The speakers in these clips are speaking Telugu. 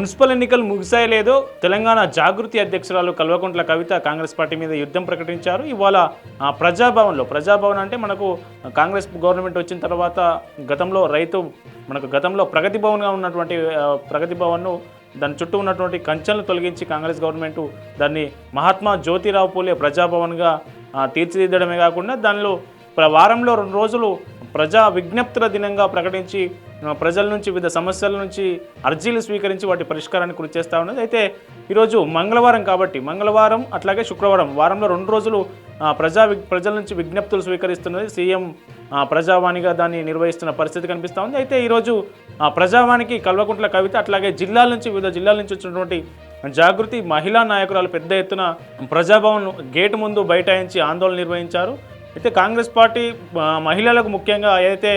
మున్సిపల్ ఎన్నికలు ముగిసాయి లేదో తెలంగాణ జాగృతి అధ్యక్షురాలు కల్వకుంట్ల కవిత కాంగ్రెస్ పార్టీ మీద యుద్ధం ప్రకటించారు. ఇవాళ ప్రజాభవన్ అంటే మనకు కాంగ్రెస్ గవర్నమెంట్ వచ్చిన తర్వాత గతంలో ప్రగతి భవన్గా ఉన్నటువంటి ప్రగతి భవన్ను దాని చుట్టూ ఉన్నటువంటి కంచెలను తొలగించి కాంగ్రెస్ గవర్నమెంట్ దాన్ని మహాత్మా జ్యోతిరావు పూలే ప్రజాభవన్గా తీర్చిదిద్దడమే కాకుండా దానిలో వారంలో 2 రోజులు ప్రజా విజ్ఞప్తుల దినంగా ప్రకటించి ప్రజల నుంచి వివిధ సమస్యల నుంచి అర్జీలు స్వీకరించి వాటి పరిష్కారాన్ని కృషి చేస్తూ ఉన్నది. అయితే ఈరోజు మంగళవారం కాబట్టి మంగళవారం అట్లాగే శుక్రవారం వారంలో 2 రోజులు ప్రజల నుంచి విజ్ఞప్తులు స్వీకరిస్తున్నది సీఎం ప్రజావాణిగా దాన్ని నిర్వహిస్తున్న పరిస్థితి కనిపిస్తూ ఉంది. అయితే ఈరోజు ప్రజావాణికి కల్వకుంట్ల కవిత అట్లాగే వివిధ జిల్లాల నుంచి వచ్చినటువంటి జాగృతి మహిళా నాయకురాలు పెద్ద ఎత్తున ప్రజాభవన్ గేటు ముందు బైఠాయించి ఆందోళన నిర్వహించారు. అయితే కాంగ్రెస్ పార్టీ మహిళలకు ముఖ్యంగా ఏదైతే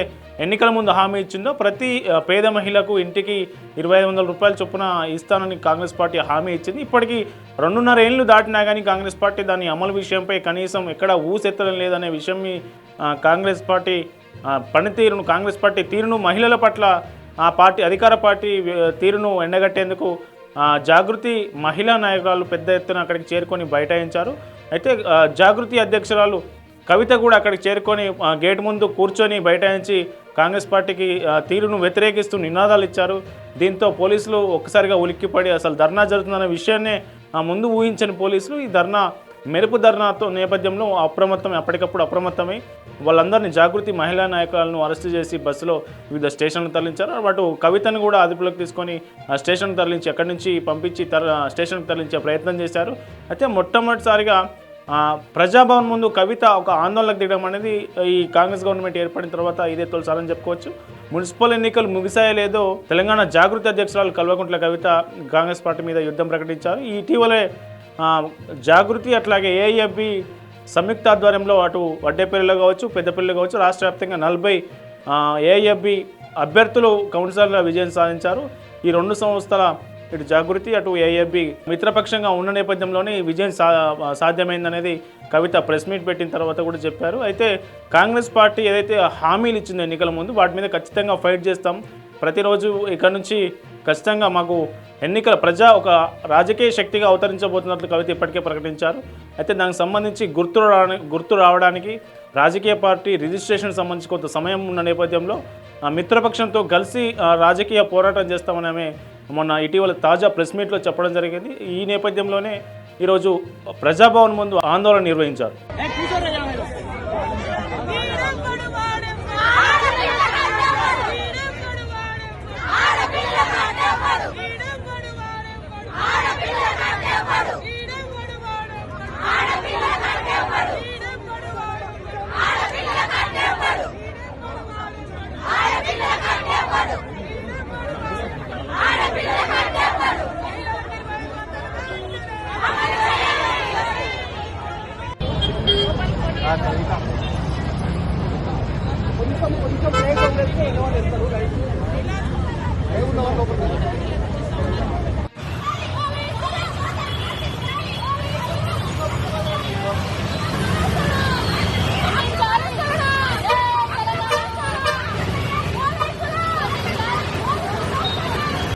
ఎన్నికల ముందు హామీ ఇచ్చిందో ప్రతి పేద మహిళకు ఇంటికి 2,500 రూపాయల చొప్పున ఇస్తానని కాంగ్రెస్ పార్టీ హామీ ఇచ్చింది. ఇప్పటికీ 2.5 ఏళ్ళు దాటినా కానీ కాంగ్రెస్ పార్టీ దాని అమలు విషయంపై కనీసం ఎక్కడ ఊసెత్తడం లేదనే విషయం కాంగ్రెస్ పార్టీ తీరును మహిళల పట్ల ఆ పార్టీ అధికార పార్టీ తీరును ఎండగట్టేందుకు జాగృతి మహిళా నాయకురాలు పెద్ద ఎత్తున అక్కడికి చేరుకొని బైఠాయించారు. అయితే జాగృతి అధ్యక్షురాలు కవిత కూడా అక్కడికి చేరుకొని గేట్ ముందు కూర్చొని బైఠాయించి కాంగ్రెస్ పార్టీకి తీరును వ్యతిరేకిస్తూ నినాదాలు ఇచ్చారు. దీంతో పోలీసులు ఒక్కసారిగా ఉలిక్కిపడి అసలు ధర్నా జరుగుతుందన్న విషయాన్నే ముందు ఊహించని పోలీసులు ఈ మెరుపు ధర్నాతో నేపథ్యంలో అప్పటికప్పుడు అప్రమత్తమై వాళ్ళందరినీ జాగృతి మహిళా నాయకులను అరెస్టు చేసి బస్సులో వివిధ స్టేషన్లకు తరలించారు. వాటి కవితను కూడా అదుపులోకి తీసుకొని స్టేషన్కి తరలించి అక్కడి నుంచి పంపించి స్టేషన్కి తరలించే ప్రయత్నం చేశారు. అయితే మొట్టమొదటిసారిగా ప్రజాభవన్ ముందు కవిత ఒక ఆందోళనకు దిగడం అనేది ఈ కాంగ్రెస్ గవర్నమెంట్ ఏర్పడిన తర్వాత ఇదే తొలిసారని చెప్పుకోవచ్చు. మున్సిపల్ ఎన్నికలు ముగిసాయో లేదో తెలంగాణ జాగృతి అధ్యక్షురాలు కల్వకుంట్ల కవిత కాంగ్రెస్ పార్టీ మీద యుద్ధం ప్రకటించారు. ఇటీవలే జాగృతి అట్లాగే ఏఐఎఫ్బి సంయుక్త ఆధ్వర్యంలో అటు వడ్డేపల్లిలో కావచ్చు పెద్దపల్లిలో కావచ్చు రాష్ట్ర వ్యాప్తంగా 40 ఏఐఎఫ్బి అభ్యర్థులు కౌన్సిలర్ల విజయం సాధించారు. ఈ 2 సంస్థల ఇటు జాగృతి అటు ఏఐఎఫ్బి మిత్రపక్షంగా ఉన్న నేపథ్యంలోనే విజయం సాధ్యమైందనేది కవిత ప్రెస్ మీట్ పెట్టిన తర్వాత కూడా చెప్పారు. అయితే కాంగ్రెస్ పార్టీ ఏదైతే హామీలు ఇచ్చిందో ఎన్నికల ముందు వాటి మీద ఖచ్చితంగా ఫైట్ చేస్తాం, ప్రతిరోజు ఇక్కడ నుంచి ఖచ్చితంగా మాకు ఒక రాజకీయ శక్తిగా అవతరించబోతున్నట్లు కవిత ఇప్పటికే ప్రకటించారు. అయితే దానికి సంబంధించి గుర్తు రావడానికి రాజకీయ పార్టీ రిజిస్ట్రేషన్ సంబంధించి కొంత సమయం ఉన్న నేపథ్యంలో మిత్రపక్షంతో కలిసి రాజకీయ పోరాటం చేస్తామని ఆమె మొన్న ఇటీవల తాజా ప్రెస్ మీట్లో చెప్పడం జరిగింది. ఈ నేపథ్యంలోనే ఈరోజు ప్రజాభవన్ ముందు ఆందోళన నిర్వహించారు. కొంచెం బ్రేక్